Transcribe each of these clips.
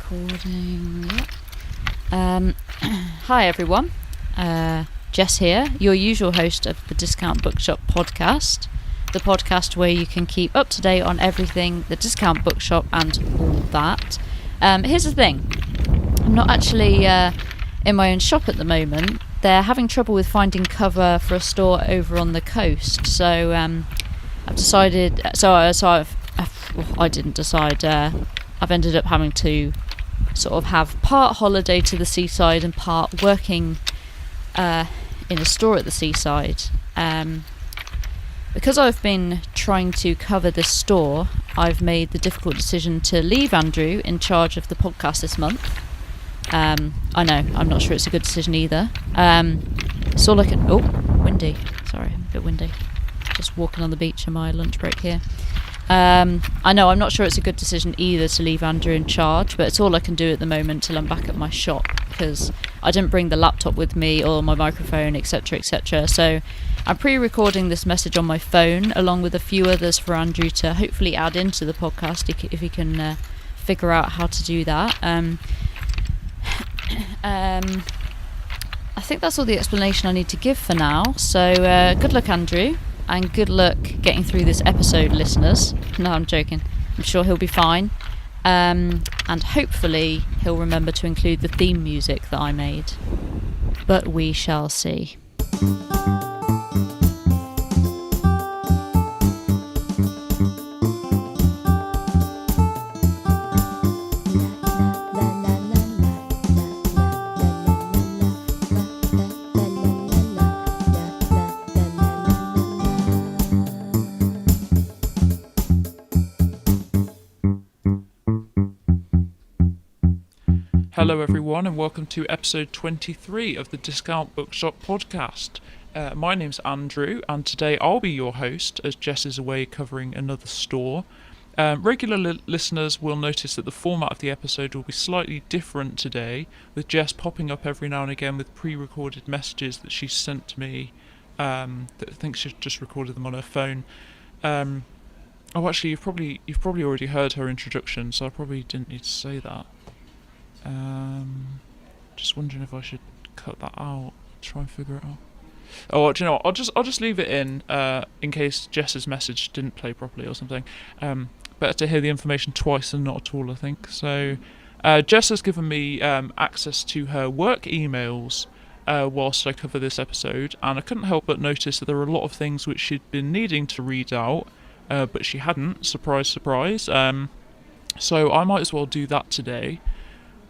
Recording. Hi everyone, Jess here, your usual host of the Discount Bookshop podcast, the podcast where you can keep up to date on everything, the Discount Bookshop and all that. Here's the thing, I'm not actually in my own shop at the moment. They're having trouble with finding cover for a store over on the coast, so I've decided, I didn't decide, I've ended up having to sort of have part holiday to the seaside and part working in a store at the seaside. Because I've been trying to cover this store, I've made the difficult decision to leave Andrew in charge of the podcast this month. I know, I'm not sure it's a good decision either. It's all I can... Oh, windy. Sorry, a bit windy. Just walking on the beach on my lunch break here. I know, I'm not sure it's a good decision either to leave Andrew in charge, but it's all I can do at the moment till I'm back at my shop, because I didn't bring the laptop with me or my microphone, etc, etc. So I'm pre-recording this message on my phone along with a few others for Andrew to hopefully add into the podcast if he can figure out how to do that. I think that's all the explanation I need to give for now. So good luck, Andrew. And good luck getting through this episode, listeners. No, I'm joking. I'm sure he'll be fine. And hopefully he'll remember to include the theme music that I made. But we shall see. Hello everyone and welcome to episode 23 of the Discount Bookshop podcast. My name's Andrew and today I'll be your host as Jess is away covering another store. Regular listeners will notice that the format of the episode will be slightly different today, with Jess popping up every now and again with pre-recorded messages that she's sent to me, that I think she's just recorded them on her phone. Actually, you've probably already heard her introduction, so I probably didn't need to say that. Just wondering if I should cut that out, try and figure it out. Oh, do you know what? I'll just leave it in case Jess's message didn't play properly or something. Better to hear the information twice than not at all, I think. So, Jess has given me access to her work emails whilst I cover this episode, and I couldn't help but notice that there were a lot of things which she'd been needing to read out, but she hadn't. Surprise, surprise. So I might as well do that today.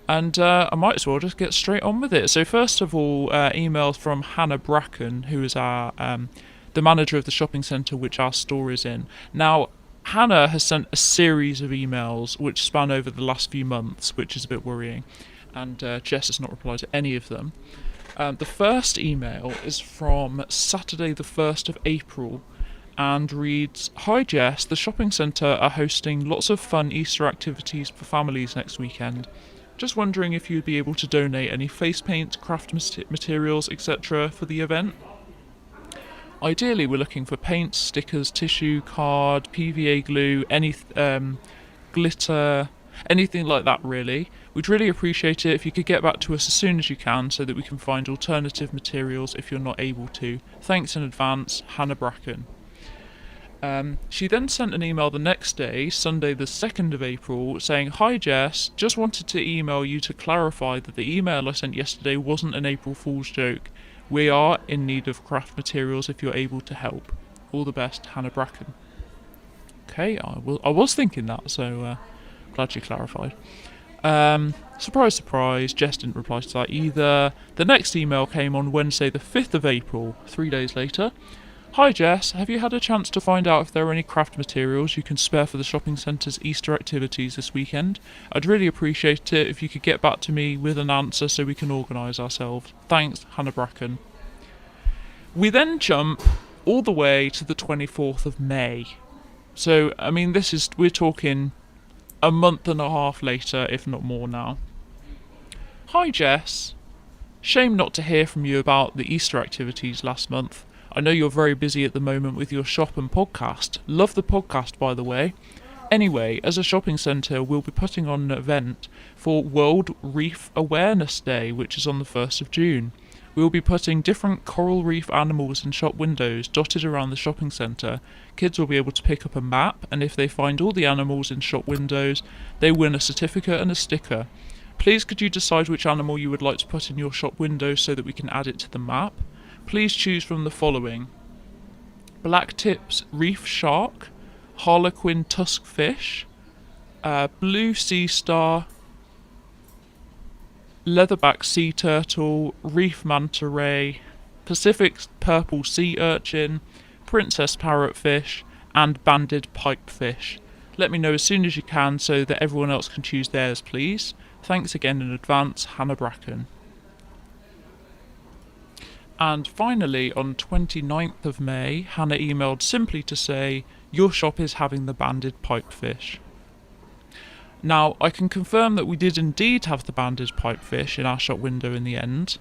And I might as well just get straight on with it. So first of all, emails from Hannah Bracken, who is our the manager of the shopping centre which our store is in. Now, Hannah has sent a series of emails which span over the last few months, which is a bit worrying. And Jess has not replied to any of them. The first email is from Saturday the 1st of April and reads, "Hi Jess, the shopping centre are hosting lots of fun Easter activities for families next weekend. Just wondering if you'd be able to donate any face paint, craft materials, etc. for the event. Ideally, we're looking for paints, stickers, tissue, card, PVA glue, any glitter, anything like that really. We'd really appreciate it if you could get back to us as soon as you can so that we can find alternative materials if you're not able to. Thanks in advance, Hannah Bracken." She then sent an email the next day, Sunday the 2nd of April, saying, "Hi Jess, just wanted to email you to clarify that the email I sent yesterday wasn't an April Fool's joke. We are in need of craft materials if you're able to help. All the best, Hannah Bracken." Okay, I was thinking that, so glad you clarified. Surprise, surprise, Jess didn't reply to that either. The next email came on Wednesday the 5th of April, 3 days later. "Hi Jess, have you had a chance to find out if there are any craft materials you can spare for the shopping centre's Easter activities this weekend? I'd really appreciate it if you could get back to me with an answer so we can organise ourselves. Thanks, Hannah Bracken." We then jump all the way to the 24th of May. So, I mean, we're talking a month and a half later, if not more now. "Hi Jess, shame not to hear from you about the Easter activities last month. I know you're very busy at the moment with your shop and podcast. Love the podcast, by the way. Anyway, as a shopping centre, we'll be putting on an event for World Reef Awareness Day, which is on the 1st of June. We'll be putting different coral reef animals in shop windows dotted around the shopping centre. Kids will be able to pick up a map, and if they find all the animals in shop windows, they win a certificate and a sticker. Please could you decide which animal you would like to put in your shop window so that we can add it to the map? Please choose from the following: black tips reef shark, harlequin tusk fish, blue sea star, leatherback sea turtle, reef manta ray, Pacific purple sea urchin, princess parrotfish, and banded pipefish. Let me know as soon as you can so that everyone else can choose theirs, please. Thanks again in advance, Hannah Bracken. And finally, on 29th of May, Hannah emailed simply to say, your shop is having the banded pipefish. Now, I can confirm that we did indeed have the banded pipefish in our shop window in the end.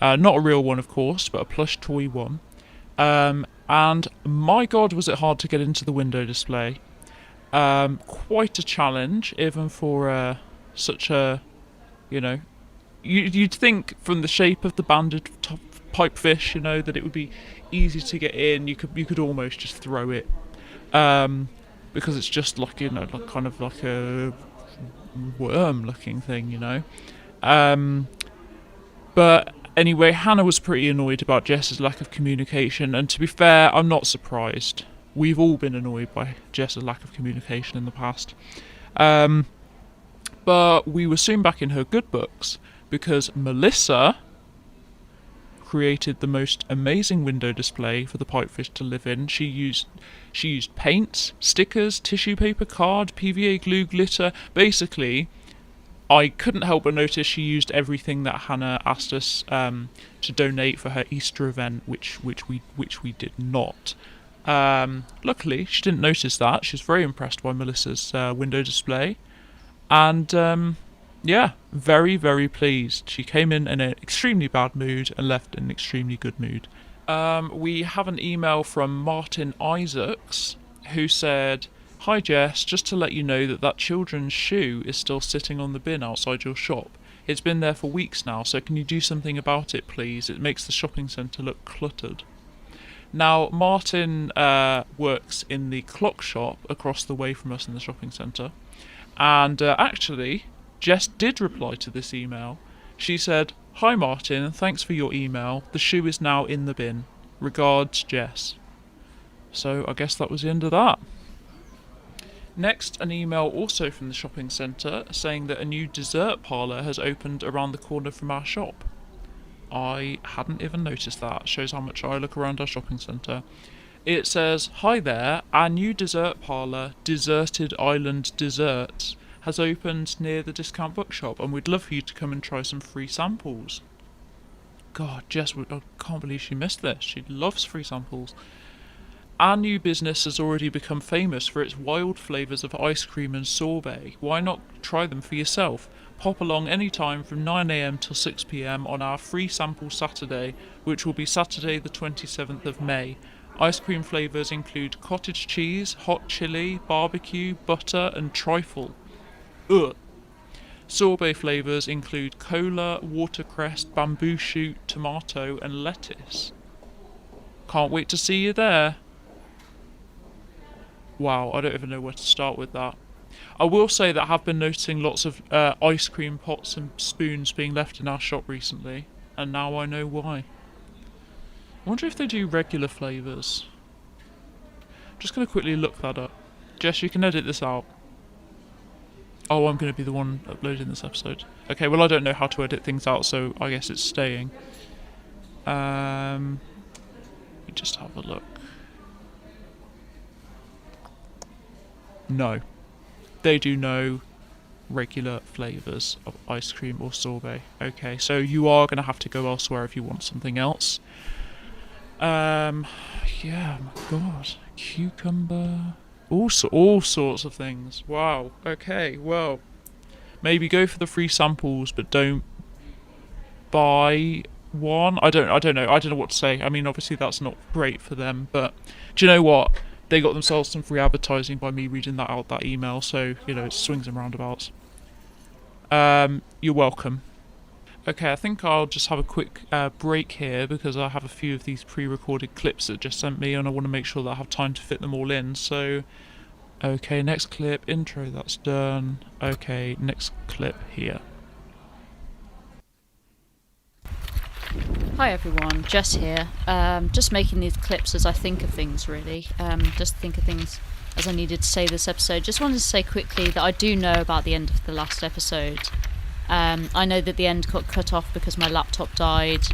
Not a real one, of course, but a plush toy one. And my God, was it hard to get into the window display. Quite a challenge, even for such a, you'd think from the shape of the banded pipefish, that it would be easy to get in. You could almost just throw it, because it's just like like kind of like a worm-looking thing, But anyway, Hannah was pretty annoyed about Jess's lack of communication, and to be fair, I'm not surprised. We've all been annoyed by Jess's lack of communication in the past. But we were soon back in her good books because Melissa created the most amazing window display for the pipefish to live in. She used paints, stickers, tissue paper, card, PVA glue, glitter. Basically, I couldn't help but notice she used everything that Hannah asked us to donate for her Easter event, which we did not. Luckily, she didn't notice that. She was very impressed by Melissa's window display, and very, very pleased. She came in an extremely bad mood and left in an extremely good mood. We have an email from Martin Isaacs, who said, "Hi Jess, just to let you know that children's shoe is still sitting on the bin outside your shop. It's been there for weeks now, so can you do something about it, please? It makes the shopping centre look cluttered." Now, Martin works in the clock shop across the way from us in the shopping centre, and actually, Jess did reply to this email. She said, "Hi Martin, thanks for your email. The shoe is now in the bin. Regards, Jess." So I guess that was the end of that. Next, an email also from the shopping centre saying that a new dessert parlour has opened around the corner from our shop. I hadn't even noticed that. Shows how much I look around our shopping centre. It says, "Hi there, our new dessert parlour, Deserted Island Desserts, has opened near the discount bookshop, and we'd love for you to come and try some free samples." God, Jess, I can't believe she missed this. She loves free samples. "Our new business has already become famous for its wild flavours of ice cream and sorbet. Why not try them for yourself? Pop along any time from 9 a.m. till 6 p.m. on our free sample Saturday, which will be Saturday the 27th of May. Ice cream flavours include cottage cheese, hot chili, barbecue, butter and trifle. Ugh. Sorbet flavours include cola, watercress, bamboo shoot, tomato and lettuce. Can't wait to see you there." Wow, I don't even know where to start with that. I will say that I have been noticing lots of ice cream pots and spoons being left in our shop recently, and now I know why. I wonder if they do regular flavours. Just going to quickly look that up. Jess, you can edit this out. Oh, I'm going to be the one uploading this episode. Okay, well I don't know how to edit things out, so I guess it's staying. Let me just have a look. No. They do no regular flavours of ice cream or sorbet. Okay, so you are going to have to go elsewhere if you want something else. Yeah, my God. Cucumber. All sorts of things. Wow. Okay, well, maybe go for the free samples, but don't buy one. I don't know. I don't know what to say. I mean, obviously that's not great for them, but do you know what? they got themselves some free advertising by me reading that email. So it swings and roundabouts. You're welcome. Okay, I think I'll just have a quick break here because I have a few of these pre-recorded clips that just sent me, and I want to make sure that I have time to fit them all in. So, okay, next clip, intro, that's done. Okay, next clip here. Hi everyone, Jess here. Just making these clips as I think of things, really. Just think of things as I needed to say this episode. Just wanted to say quickly that I do know about the end of the last episode. I know that the end got cut off because my laptop died.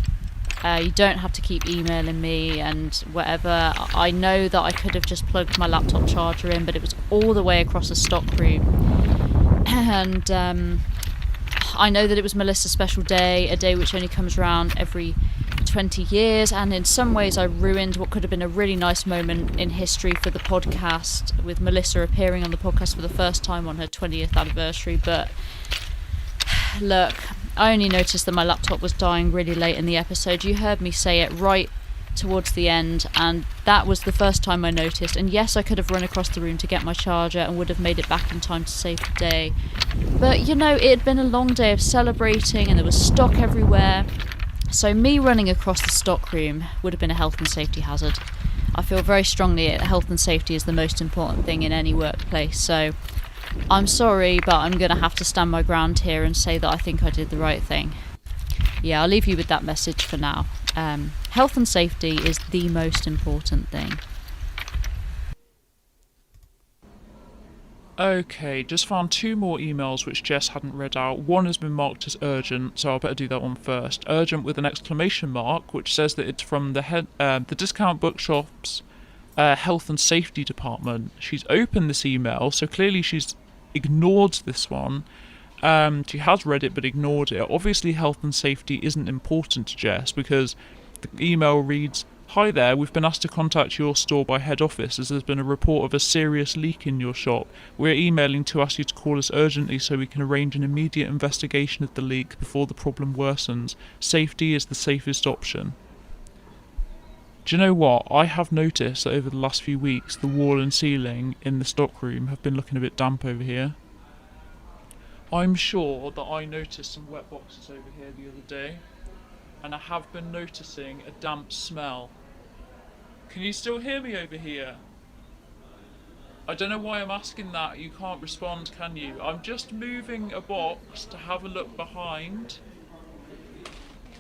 You don't have to keep emailing me and whatever. I know that I could have just plugged my laptop charger in, but it was all the way across the stock room. And I know that it was Melissa's special day, a day which only comes around every 20 years, and in some ways I ruined what could have been a really nice moment in history for the podcast, with Melissa appearing on the podcast for the first time on her 20th anniversary. But look, I only noticed that my laptop was dying really late in the episode. You heard me say it right towards the end, and that was the first time I noticed. And yes, I could have run across the room to get my charger and would have made it back in time to save the day, but it had been a long day of celebrating and there was stock everywhere, so me running across the stock room would have been a health and safety hazard. I feel very strongly that health and safety is the most important thing in any workplace, so I'm sorry, but I'm going to have to stand my ground here and say that I think I did the right thing. Yeah, I'll leave you with that message for now. Health and safety is the most important thing. Okay, just found 2 more emails which Jess hadn't read out. One has been marked as urgent, so I'll better do that one first. Urgent with an exclamation mark, which says that it's from the Discount Bookshop's health and safety department. She's opened this email, so clearly she's ignored this one. She has read it but ignored it. Obviously health and safety isn't important to Jess, because the email reads, "Hi there, we've been asked to contact your store by head office as there's been a report of a serious leak in your shop. We're emailing to ask you to call us urgently so we can arrange an immediate investigation of the leak before the problem worsens. Safety is the safest option." Do you know what? I have noticed that over the last few weeks the wall and ceiling in the stockroom have been looking a bit damp over here. I'm sure that I noticed some wet boxes over here the other day, and I have been noticing a damp smell. Can you still hear me over here? I don't know why I'm asking that. You can't respond, can you? I'm just moving a box to have a look behind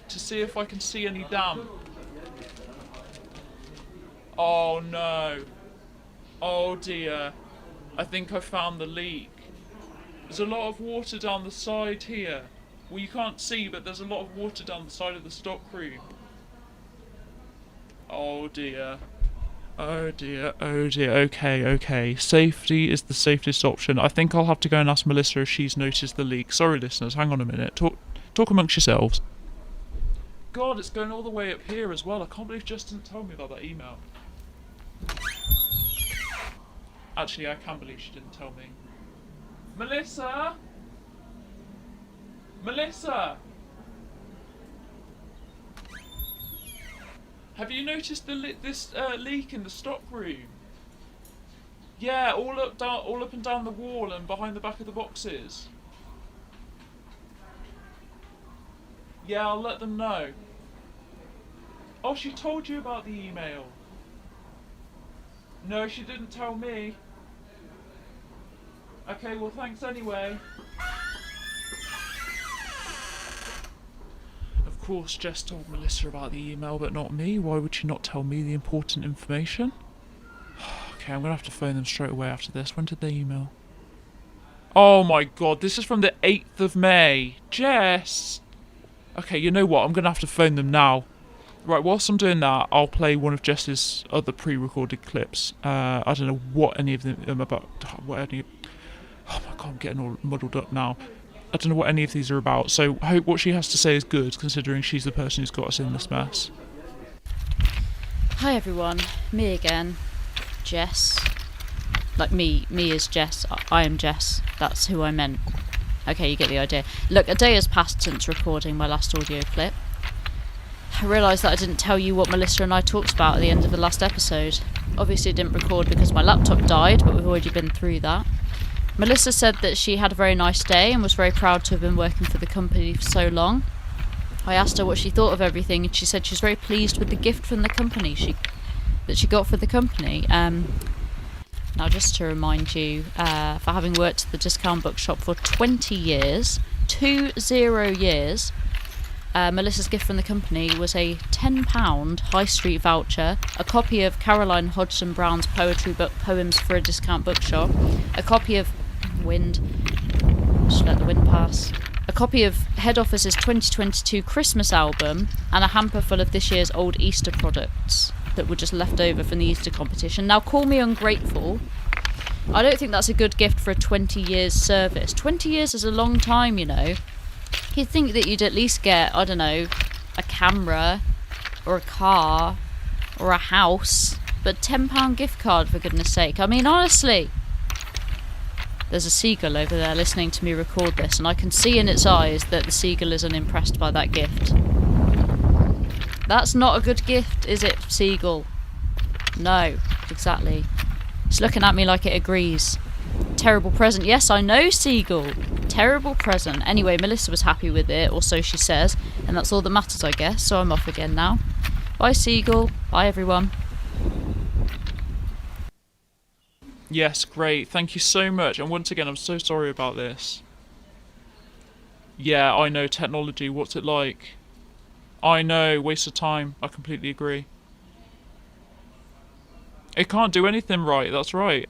to see if I can see any damp. Oh no. Oh dear. I think I found the leak. There's a lot of water down the side here. Well, you can't see, but there's a lot of water down the side of the stockroom. Oh dear. Oh dear, oh dear. Okay. Safety is the safest option. I think I'll have to go and ask Melissa if she's noticed the leak. Sorry, listeners, hang on a minute. Talk amongst yourselves. God, it's going all the way up here as well. I can't believe Jess didn't tell me about that email. Actually, I can believe she didn't tell me. Melissa? Melissa? Have you noticed this leak in the stockroom? Yeah, all up and down the wall and behind the back of the boxes. Yeah, I'll let them know. Oh, she told you about the email. No, she didn't tell me. Okay, well, thanks anyway. Of course, Jess told Melissa about the email, but not me. Why would she not tell me the important information? Okay, I'm going to have to phone them straight away after this. When did they email? Oh my god, this is from the 8th of May. Jess! Okay, you know what? I'm going to have to phone them now. Right, whilst I'm doing that, I'll play one of Jess's other pre-recorded clips. I don't know what any of them are about. Oh my god, I'm getting all muddled up now. I don't know what any of these are about, so I hope what she has to say is good, considering she's the person who's got us in this mess. Hi everyone, me again, Jess. Like me is Jess, I am Jess, that's who I meant. Okay, you get the idea. Look, a day has passed since recording my last audio clip. I realised that I didn't tell you what Melissa and I talked about at the end of the last episode. Obviously didn't record because my laptop died, but we've already been through that. Melissa said that she had a very nice day and was very proud to have been working for the company for so long. I asked her what she thought of everything, and she said she's very pleased with the gift from the company that she got for the company. Now, just to remind you, for having worked at the Discount Bookshop for 20 years, 20 years, Melissa's gift from the company was a £10 high street voucher, a copy of Caroline Hodgson Brown's poetry book Poems for a Discount Bookshop, a copy of just let the wind pass, a copy of Head Office's 2022 Christmas album, and a hamper full of this year's old Easter products that were just left over from the Easter competition. Now, call me ungrateful. I don't think that's a good gift for a 20 years service. 20 years is a long time, you know. You'd think that you'd at least get, I don't know, a camera or a car or a house, but £10 gift card, for goodness sake. I mean, honestly. There's a seagull over there listening to me record this, and I can see in its eyes that the seagull is unimpressed by that gift. That's not a good gift, is it, seagull? No, exactly. It's looking at me like it agrees. Terrible present. Yes, I know, seagull. Terrible present. Anyway, Melissa was happy with it, or so she says, and that's all that matters, I guess, so I'm off again now. Bye, seagull. Bye, everyone. Yes, great. Thank you so much. And once again, I'm so sorry about this. Yeah, I know, technology. What's it like? I know, waste of time. I completely agree. It can't do anything right, that's right.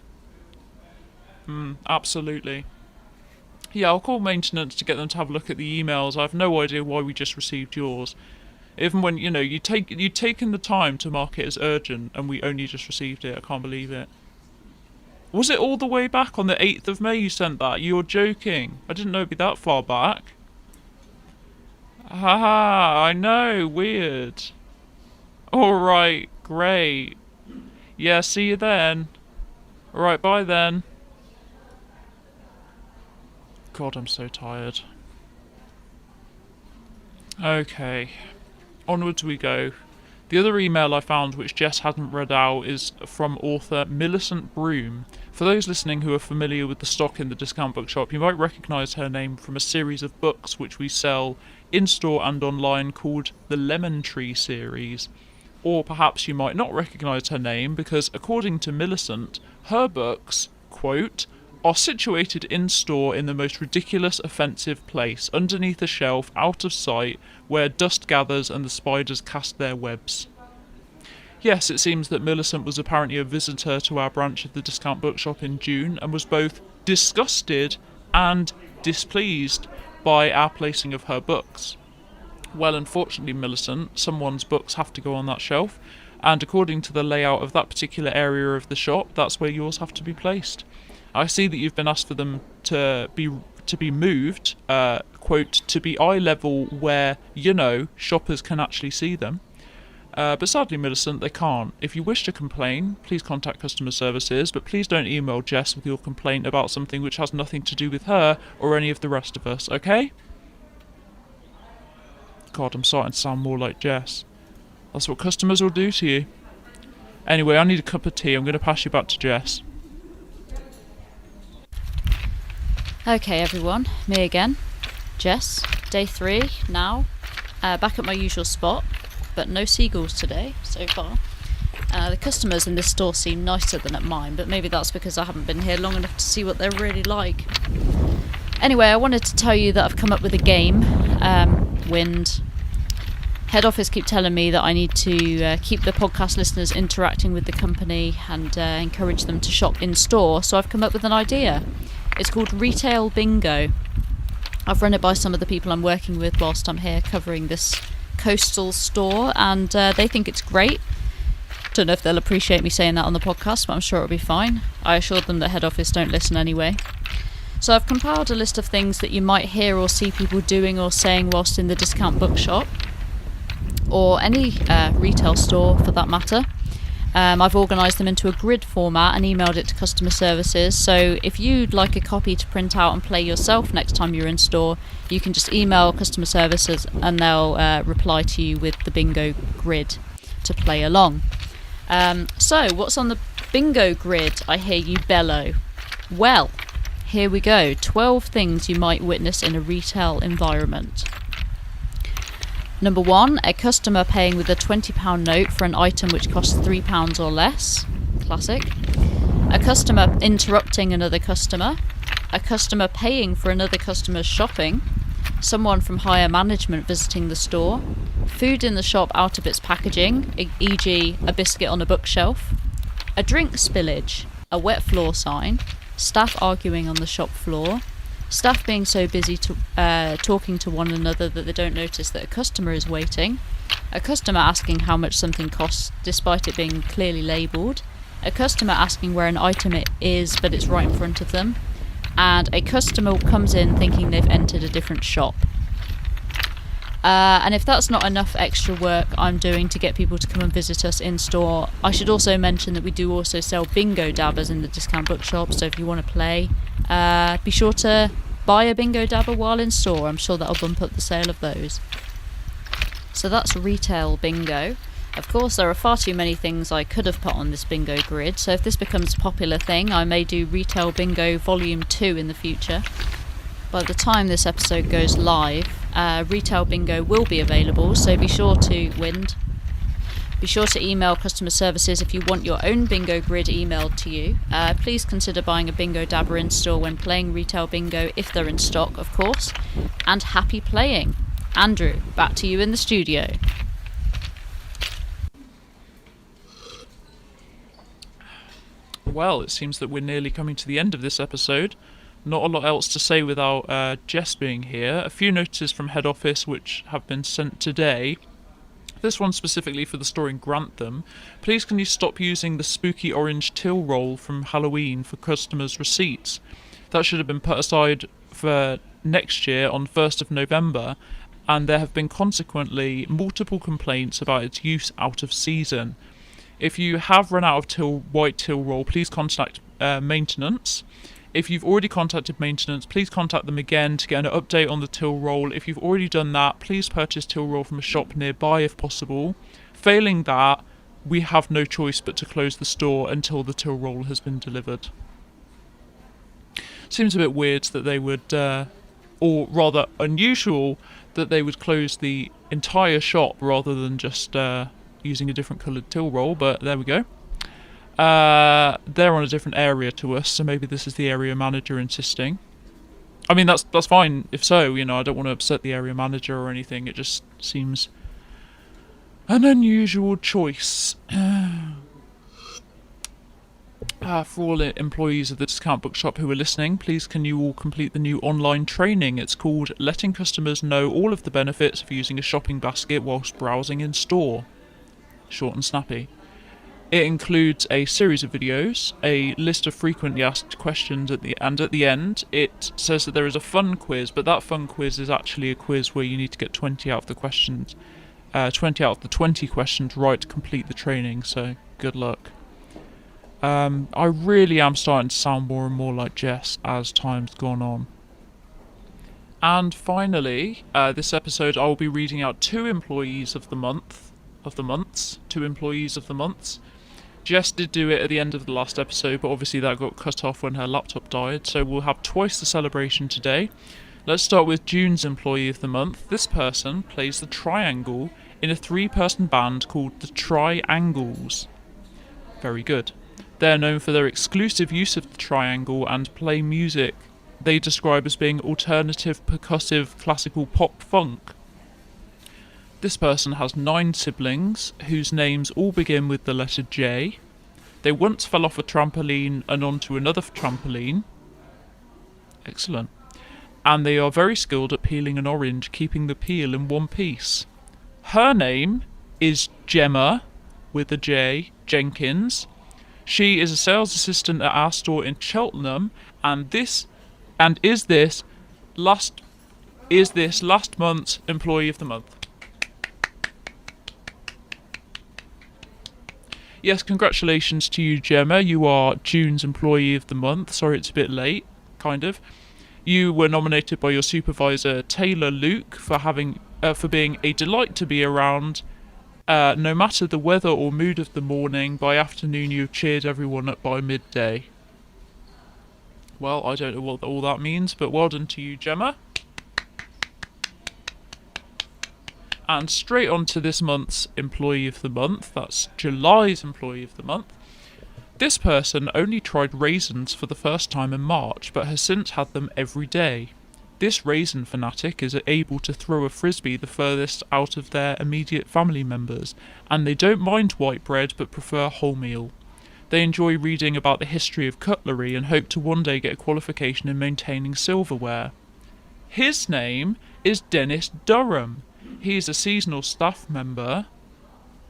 Absolutely. Yeah, I'll call maintenance to get them to have a look at the emails. I have no idea why we just received yours. Even when, you know, you'd taken the time to mark it as urgent and we only just received it. I can't believe it. Was it all the way back on the 8th of May you sent that? You're joking. I didn't know it'd be that far back. Haha, I know, weird. Alright, great. Yeah, see you then. Alright, bye then. God, I'm so tired. Okay, onwards we go. The other email I found which Jess hadn't read out is from author Millicent Broom. For those listening who are familiar with the stock in the Discount Bookshop, you might recognise her name from a series of books which we sell in-store and online called the Lemon Tree series. Or perhaps you might not recognise her name because, according to Millicent, her books, quote, are situated in-store in the most ridiculous, offensive place, underneath a shelf, out of sight, where dust gathers and the spiders cast their webs. Yes, it seems that Millicent was apparently a visitor to our branch of the Discount Bookshop in June and was both disgusted and displeased by our placing of her books. Well, unfortunately, Millicent, someone's books have to go on that shelf, and according to the layout of that particular area of the shop, that's where yours have to be placed. I see that you've been asked for them to be moved, quote, to be eye level where, you know, shoppers can actually see them. But sadly, Millicent, they can't. If you wish to complain, please contact customer services, but please don't email Jess with your complaint about something which has nothing to do with her or any of the rest of us, okay? God, I'm starting to sound more like Jess. That's what customers will do to you. Anyway, I need a cup of tea. I'm going to pass you back to Jess. Okay, everyone, me again, Jess, day 3 now, back at my usual spot, but no seagulls today so far. The customers in this store seem nicer than at mine, but maybe that's because I haven't been here long enough to see what they're really like. Anyway, I wanted to tell you that I've come up with a game. Wind. Head office keep telling me that I need to keep the podcast listeners interacting with the company and encourage them to shop in store, so I've come up with an idea. It's called Retail Bingo. I've run it by some of the people I'm working with whilst I'm here covering this coastal store, and they think it's great. Don't know if they'll appreciate me saying that on the podcast, but I'm sure it'll be fine. I assured them that head office don't listen anyway. So I've compiled a list of things that you might hear or see people doing or saying whilst in the Discount Bookshop, or any retail store for that matter. I've organised them into a grid format and emailed it to customer services, so if you'd like a copy to print out and play yourself next time you're in store, you can just email customer services and they'll reply to you with the bingo grid to play along. So, what's on the bingo grid? I hear you bellow. Well, here we go. 12 things you might witness in a retail environment. Number 1, a customer paying with a £20 note for an item which costs £3 or less. Classic. A customer interrupting another customer. A customer paying for another customer's shopping. Someone from higher management visiting the store. Food in the shop out of its packaging, e.g. a biscuit on a bookshelf. A drink spillage. A wet floor sign. Staff arguing on the shop floor. Staff being so busy talking to one another that they don't notice that a customer is waiting. A customer asking how much something costs despite it being clearly labelled. A customer asking where an item it is but it's right in front of them. And a customer comes in thinking they've entered a different shop. And if that's not enough extra work I'm doing to get people to come and visit us in store, I should also mention that we do also sell bingo dabbers in the discount bookshop, so if you want to play, be sure to buy a bingo dabber while in store. I'm sure that'll bump up the sale of those. So that's retail bingo. Of course, there are far too many things I could have put on this bingo grid, so if this becomes a popular thing, I may do Retail Bingo Volume 2 in the future. By the time this episode goes live, Retail Bingo will be available, so be sure to email customer services if you want your own bingo grid emailed to you. Please consider buying a bingo dabber in store when playing Retail Bingo, if they're in stock, of course. And happy playing. Andrew, back to you in the studio. Well, it seems that we're nearly coming to the end of this episode. Not a lot else to say without Jess being here. A few notices from head office which have been sent today. This one specifically for the store in Grantham. Please can you stop using the spooky orange till roll from Halloween for customers' receipts? That should have been put aside for next year on 1st of November, and there have been consequently multiple complaints about its use out of season. If you have run out of white till roll, please contact maintenance. If you've already contacted maintenance, please contact them again to get an update on the till roll. If you've already done that, please purchase till roll from a shop nearby if possible. Failing that, we have no choice but to close the store until the till roll has been delivered. Seems a bit weird that they would, or rather unusual, that they would close the entire shop rather than just using a different coloured till roll, but there we go. They're on a different area to us, so maybe this is the area manager insisting. I mean, that's fine if so, I don't want to upset the area manager or anything. It just seems an unusual choice. For all employees of the discount bookshop who are listening, please can you all complete the new online training. It's called Letting Customers Know All of the Benefits of Using a Shopping Basket Whilst Browsing in Store. Short and snappy. It includes a series of videos, a list of frequently asked questions at the end it says that there is a fun quiz, but that fun quiz is actually a quiz where you need to get 20 out of the 20 questions right to complete the training, so good luck. I really am starting to sound more and more like Jess as time's gone on. And finally, this episode I will be reading out two employees of the months. Jess did do it at the end of the last episode, but obviously that got cut off when her laptop died, so we'll have twice the celebration today. Let's start with June's employee of the month. This person plays the triangle in a 3-person band called the Triangles. Very good. They're known for their exclusive use of the triangle and play music they describe as being alternative, percussive, classical pop funk. This person has 9 siblings, whose names all begin with the letter J. They once fell off a trampoline and onto another trampoline. Excellent. And they are very skilled at peeling an orange, keeping the peel in one piece. Her name is Gemma, with a J, Jenkins. She is a sales assistant at our store in Cheltenham, and is this last month's employee of the month. Yes, congratulations to you, Gemma. You are June's employee of the month. Sorry it's a bit late, kind of. You were nominated by your supervisor, Taylor Luke, for being a delight to be around, No matter the weather or mood of the morning, by afternoon you've cheered everyone up by midday. Well, I don't know what all that means, but well done to you, Gemma. And straight on to this month's Employee of the Month. That's July's Employee of the Month. This person only tried raisins for the first time in March, but has since had them every day. This raisin fanatic is able to throw a frisbee the furthest out of their immediate family members, and they don't mind white bread but prefer wholemeal. They enjoy reading about the history of cutlery and hope to one day get a qualification in maintaining silverware. His name is Dennis Durham. He is a seasonal staff member,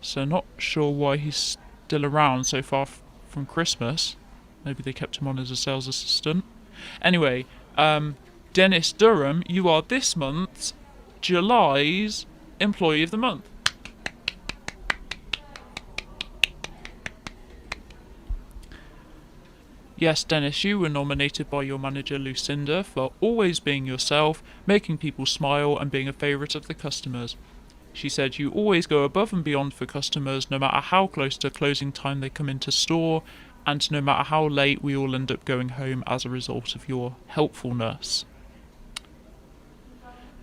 so not sure why he's still around so far from Christmas. Maybe they kept him on as a sales assistant. Anyway, Dennis Durham, you are this month's July's Employee of the Month. Yes, Dennis, you were nominated by your manager Lucinda for always being yourself, making people smile and being a favourite of the customers. She said you always go above and beyond for customers no matter how close to closing time they come into store, and no matter how late we all end up going home as a result of your helpfulness.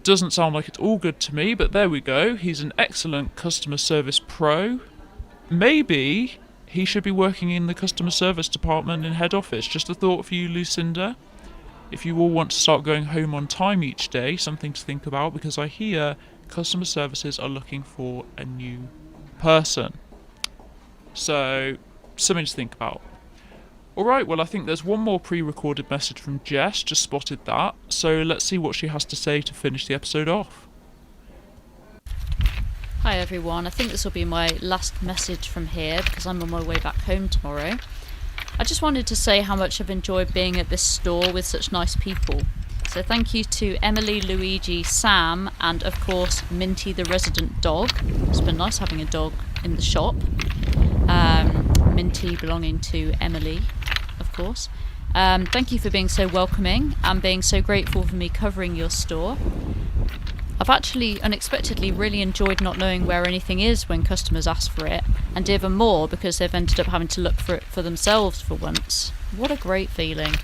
Doesn't sound like it's all good to me, but there we go. He's an excellent customer service pro. Maybe he should be working in the customer service department in head office. Just a thought for you, Lucinda. If you all want to start going home on time each day, something to think about, because I hear customer services are looking for a new person. So, something to think about. Alright, well I think there's one more pre-recorded message from Jess, just spotted that. So let's see what she has to say to finish the episode off. Hi everyone, I think this will be my last message from here because I'm on my way back home tomorrow. I just wanted to say how much I've enjoyed being at this store with such nice people. So thank you to Emily, Luigi, Sam, and of course Minty the resident dog. It's been nice having a dog in the shop. Minty belonging to Emily, of course. Thank you for being so welcoming and being so grateful for me covering your store. I've actually unexpectedly really enjoyed not knowing where anything is when customers ask for it, and even more because they've ended up having to look for it for themselves for once. What a great feeling.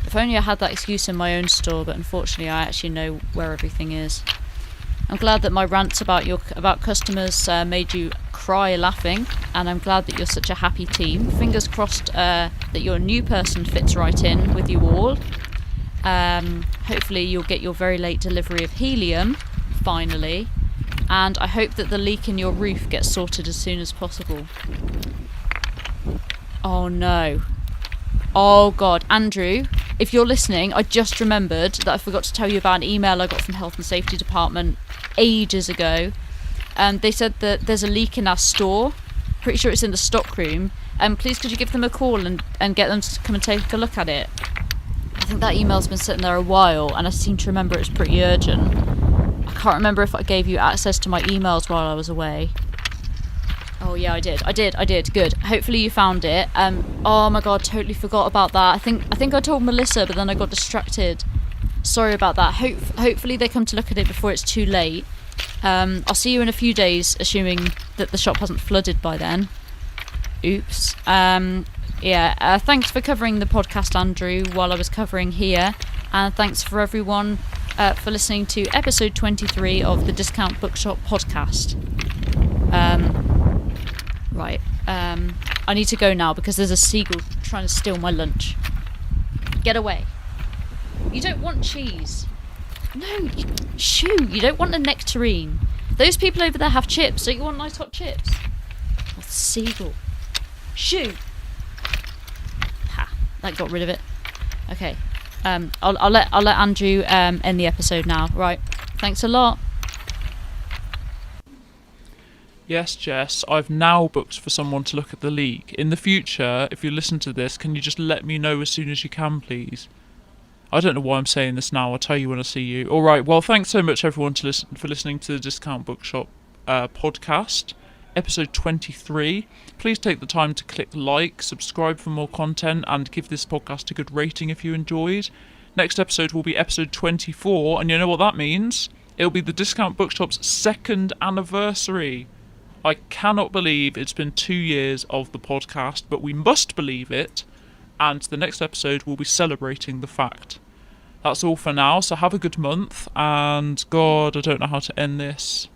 If only I had that excuse in my own store, but unfortunately I actually know where everything is. I'm glad that my rants about customers made you cry laughing, and I'm glad that you're such a happy team. Fingers crossed that your new person fits right in with you all. Hopefully you'll get your very late delivery of helium, finally, and I hope that the leak in your roof gets sorted as soon as possible. Oh no. Oh god, Andrew, if you're listening, I just remembered that I forgot to tell you about an email I got from Health and Safety Department ages ago. They said that there's a leak in our store. Pretty sure it's in the stock room. Please could you give them a call and get them to come and take a look at it? I think that email's been sitting there a while, and I seem to remember it's pretty urgent. I can't remember if I gave you access to my emails while I was away. Oh yeah, I did. Good. Hopefully you found it. Oh my god, totally forgot about that. I think I told Melissa, but then I got distracted. Sorry about that. Hopefully they come to look at it before it's too late. I'll see you in a few days, assuming that the shop hasn't flooded by then. Oops. Thanks for covering the podcast, Andrew, while I was covering here, and thanks for everyone for listening to episode 23 of the Discount Bookshop podcast. Right, I need to go now because there's a seagull trying to steal my lunch. Get away. You don't want cheese. No, you don't want a nectarine. Those people over there have chips. Don't you want nice hot chips? Oh, the seagull. Shoo. Ha, that got rid of it. Okay, I'll let Andrew end the episode now. Right, thanks a lot. Yes, Jess, I've now booked for someone to look at the leak. In the future, if you listen to this, can you just let me know as soon as you can, please? I don't know why I'm saying this now. I'll tell you when I see you. Alright, well, thanks so much, everyone, for listening to the Discount Bookshop podcast, episode 23. Please take the time to click like, subscribe for more content, and give this podcast a good rating if you enjoyed. Next episode will be episode 24, and you know what that means? It'll be the Discount Bookshop's 2nd anniversary. I cannot believe it's been 2 years of the podcast, but we must believe it, and the next episode will be celebrating the fact. That's all for now, so have a good month, and God, I don't know how to end this.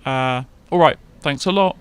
Alright, thanks a lot.